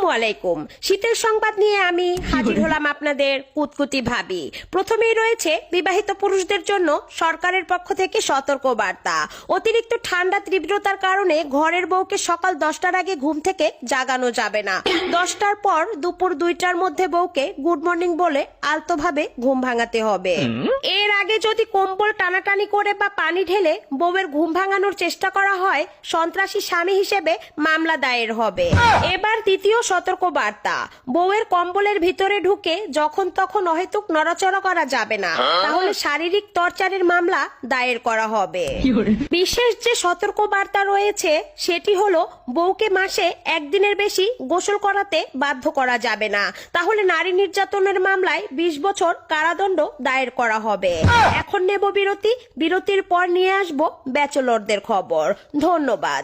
আসসালামু আলাইকুম। শীতের সংবাদ নিয়ে আমি হাজির হলাম আপনাদের কুতকুতি ভাবি। প্রথমেই রয়েছে বিবাহিত পুরুষদের জন্য সরকারের পক্ষ থেকে সতর্ক বার্তা। অতিরিক্ত ঠান্ডা তীব্রতার কারণে ঘরের বউকে সকাল 10টার আগে ঘুম থেকে জাগানো যাবে না। 10টার পর দুপুর 2টার মধ্যে বউকে গুড মর্নিং বলে আলতোভাবে ঘুম ভাঙাতে হবে। এর আগে যদি কম্বল টানাটানি করে বা পানি ঢেলে বউয়ের ঘুম ভাঙানোর চেষ্টা করা হয়, সন্ত্রাসী স্বামী হিসেবে মামলা দায়ের হবে। এবার দ্বিতীয় সতর্ক বার্তা, বউয়ের কম্বলের ভিতরে ঢুকে যখন তখন অহেতুক নড়াচড়া করা যাবে না, তাহলে শারীরিক টর্চারের মামলা দায়ের করা হবে। বিশেষ যে সতর্ক বার্তা রয়েছে সেটি হলো বউকে মাসে একদিনের বেশি গোসল করাতে বাধ্য করা যাবে না, তাহলে নারী নির্যাতনের মামলায় 20 বছর কারাদণ্ড দায়ের করা হবে। এখন নেব বিরতির পর নিয়ে আসবো ব্যাচেলরদের খবর। ধন্যবাদ।